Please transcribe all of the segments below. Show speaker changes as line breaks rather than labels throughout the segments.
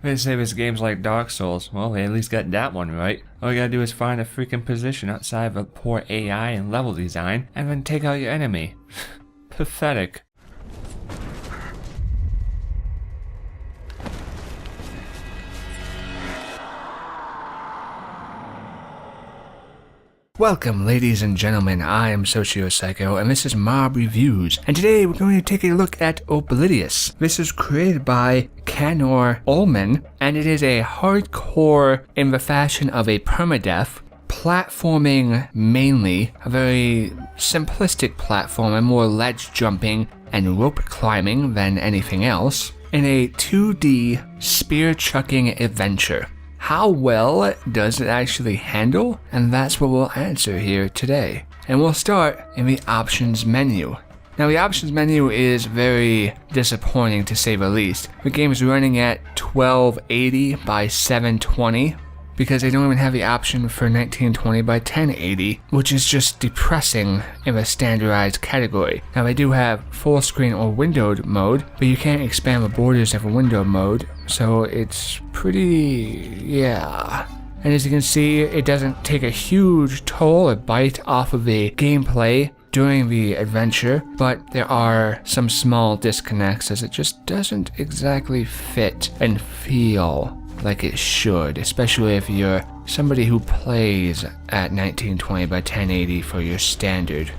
They say this game's like Dark Souls. Well, they at least got that one right. All you gotta do is find a freaking position outside of a poor AI and level design, and then take out your enemy. Pathetic. Welcome, ladies and gentlemen, I am SocioPsycho, and this is Mob Reviews, and today we're going to take a look at Oblitus. This is created by Canor Ullman, and it is a hardcore in the fashion of a permadeath, platforming mainly, a very simplistic platform, and more ledge jumping and rope climbing than anything else, in a 2D spear-chucking adventure. How well does it actually handle? And that's what we'll answer here today. And we'll start in the options menu. Now the options menu is very disappointing to say the least. The game is running at 1280 by 720 because they don't even have the option for 1920 by 1080, which is just depressing in a standardized category. Now they do have full screen or windowed mode, but you can't expand the borders of a windowed mode, so it's pretty, yeah. And as you can see, it doesn't take a huge toll or bite off of the gameplay during the adventure, but there are some small disconnects as it just doesn't exactly fit and feel like it should, especially if you're somebody who plays at 1920 by 1080 for your standard.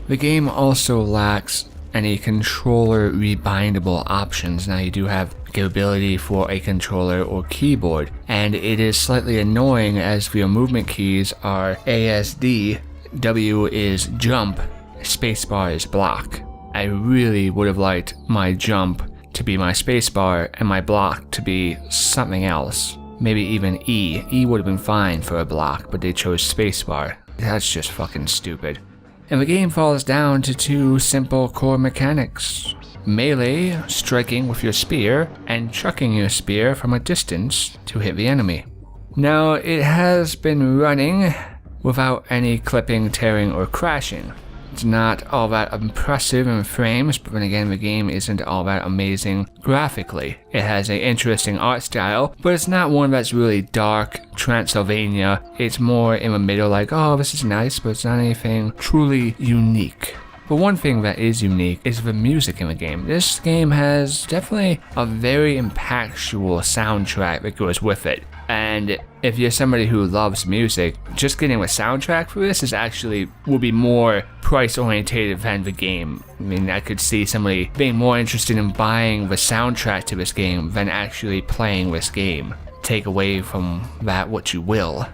The game also lacks any controller rebindable options. Now you do have capability for a controller or keyboard, and it is slightly annoying as your movement keys are ASD, W is jump, spacebar is block. I really would have liked my jump to be my spacebar and my block to be something else. Maybe even E. E would have been fine for a block, but they chose spacebar. That's just fucking stupid. And the game falls down to two simple core mechanics. Melee, striking with your spear, and chucking your spear from a distance to hit the enemy. Now, it has been running without any clipping, tearing, or crashing. It's not all that impressive in frames, but then again, the game isn't all that amazing graphically. It has an interesting art style, but it's not one that's really dark, Transylvania. It's more in the middle, like, oh, this is nice, but it's not anything truly unique. But one thing that is unique is the music in the game. This game has definitely a very impactful soundtrack that goes with it. And if you're somebody who loves music, just getting a soundtrack for this will be more price oriented than the game. I mean, I could see somebody being more interested in buying the soundtrack to this game than actually playing this game. Take away from that what you will.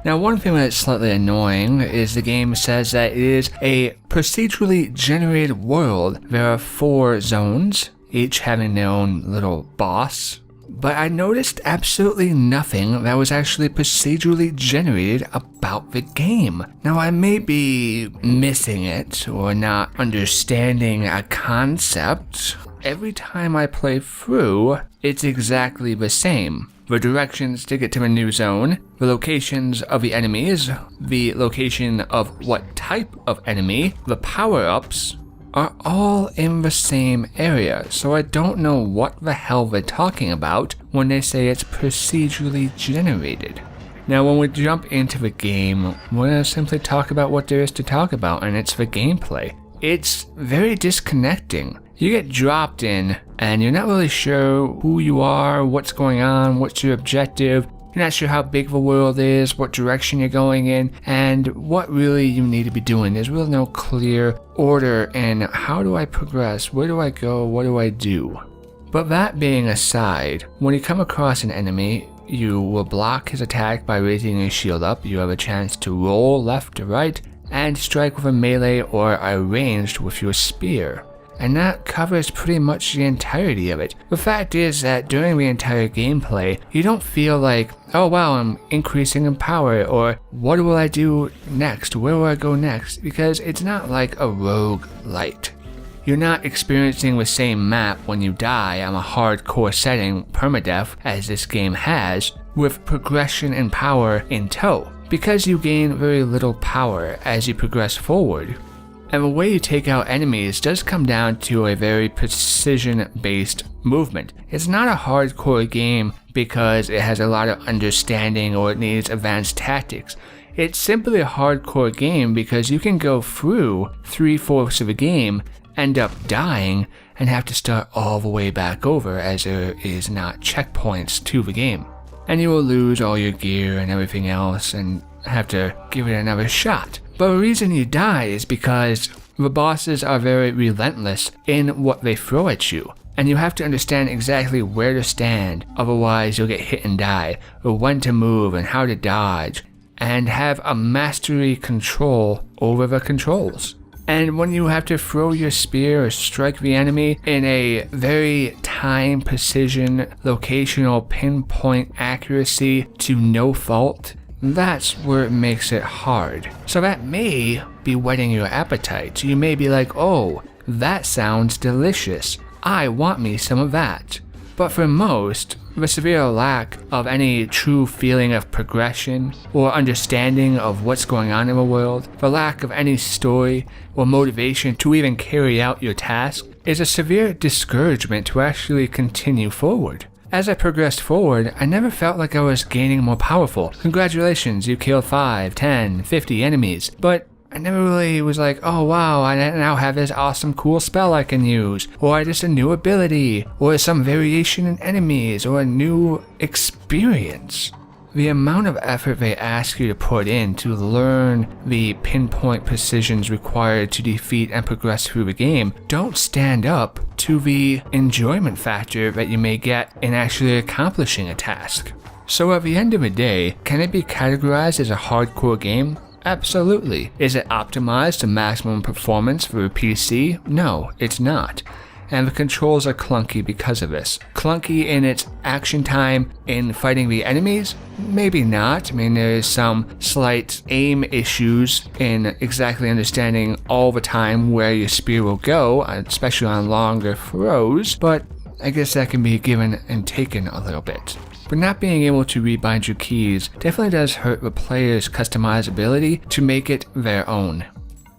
Now, one thing that's slightly annoying is the game says that it is a procedurally generated world. There are 4 zones, each having their own little boss. But I noticed absolutely nothing that was actually procedurally generated about the game. Now, I may be missing it or not understanding a concept. Every time I play through, it's exactly the same. The directions to get to a new zone, the locations of the enemies, the location of what type of enemy, the power-ups, are all in the same area, so I don't know what the hell they're talking about when they say it's procedurally generated. Now, when we jump into the game, we're going to simply talk about what there is to talk about, and it's the gameplay. It's very disconnecting. You get dropped in, and you're not really sure who you are, what's going on, what's your objective. You're not sure how big the world is, what direction you're going in, and what really you need to be doing. There's really no clear order in how do I progress, where do I go, what do I do. But that being aside, when you come across an enemy, you will block his attack by raising your shield up. You have a chance to roll left to right, and strike with a melee or a ranged with your spear. And that covers pretty much the entirety of it. The fact is that during the entire gameplay, you don't feel like, oh wow, I'm increasing in power, or what will I do next, where will I go next, because it's not like a roguelite. You're not experiencing the same map when you die on a hardcore setting, permadeath, as this game has, with progression and power in tow, because you gain very little power as you progress forward. And the way you take out enemies does come down to a very precision-based movement. It's not a hardcore game because it has a lot of understanding or it needs advanced tactics. It's simply a hardcore game because you can go through 3/4 of a game, end up dying, and have to start all the way back over as there is not checkpoints to the game. And you will lose all your gear and everything else and have to give it another shot. But the reason you die is because the bosses are very relentless in what they throw at you. And you have to understand exactly where to stand, otherwise you'll get hit and die, or when to move and how to dodge, and have a mastery control over the controls. And when you have to throw your spear or strike the enemy in a very time precision, locational pinpoint accuracy to no fault, that's where it makes it hard. So that may be whetting your appetite. You may be like, oh, that sounds delicious. I want me some of that. But for most, the severe lack of any true feeling of progression or understanding of what's going on in the world, the lack of any story or motivation to even carry out your task, is a severe discouragement to actually continue forward. As I progressed forward, I never felt like I was gaining more powerful. Congratulations, you killed 5, 10, 50 enemies. But I never really was like, oh wow, I now have this awesome cool spell I can use, or just a new ability, or some variation in enemies, or a new experience. The amount of effort they ask you to put in to learn the pinpoint precisions required to defeat and progress through the game don't stand up to the enjoyment factor that you may get in actually accomplishing a task. So at the end of the day, can it be categorized as a hardcore game? Absolutely. Is it optimized to maximum performance for a PC? No, it's not. And the controls are clunky because of this. Clunky in its action time in fighting the enemies? Maybe not. I mean, there's some slight aim issues in exactly understanding all the time where your spear will go, especially on longer throws, but I guess that can be given and taken a little bit. But not being able to rebind your keys definitely does hurt the player's customizability to make it their own.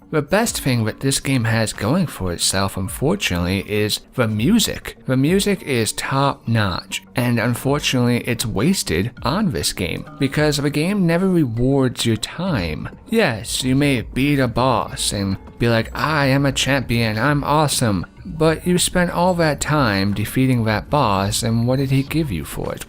The best thing that this game has going for itself, unfortunately, is the music. The music is top notch, and unfortunately it's wasted on this game, because the game never rewards your time. Yes, you may beat a boss and be like, I am a champion, I'm awesome, but you spent all that time defeating that boss, and what did he give you for it?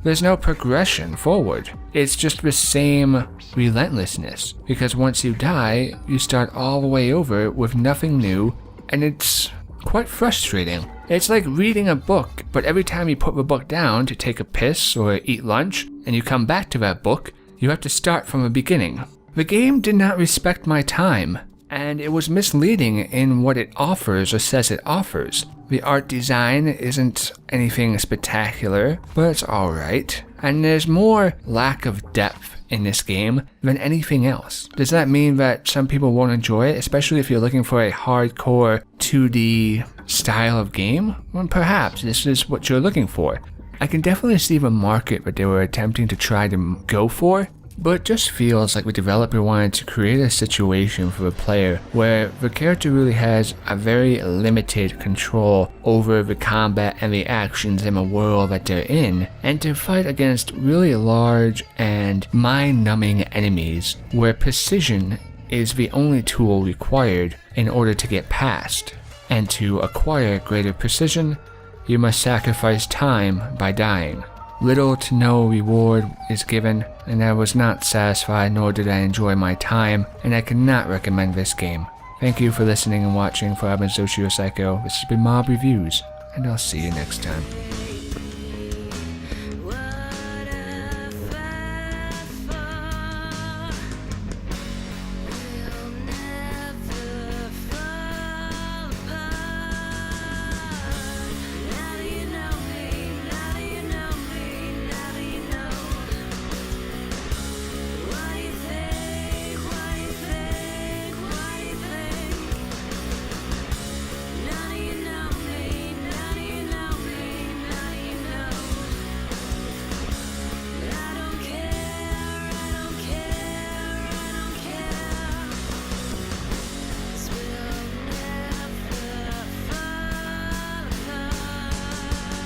There's no progression forward. It's just the same relentlessness, because once you die, you start all the way over with nothing new, and it's quite frustrating. It's like reading a book, but every time you put the book down to take a piss or eat lunch, and you come back to that book, you have to start from the beginning. The game did not respect my time, and it was misleading in what it offers or says it offers. The art design isn't anything spectacular, but it's alright. And there's more lack of depth in this game than anything else. Does that mean that some people won't enjoy it, especially if you're looking for a hardcore 2D style of game? Well, perhaps this is what you're looking for. I can definitely see the market that they were attempting to try to go for, but it just feels like the developer wanted to create a situation for the player where the character really has a very limited control over the combat and the actions in the world that they're in, and to fight against really large and mind-numbing enemies where precision is the only tool required in order to get past. And to acquire greater precision, you must sacrifice time by dying. Little to no reward is given, and I was not satisfied, nor did I enjoy my time, and I cannot recommend this game. Thank you for listening and watching. For I've been SocioPsycho, this has been Mob Reviews, and I'll see you next time.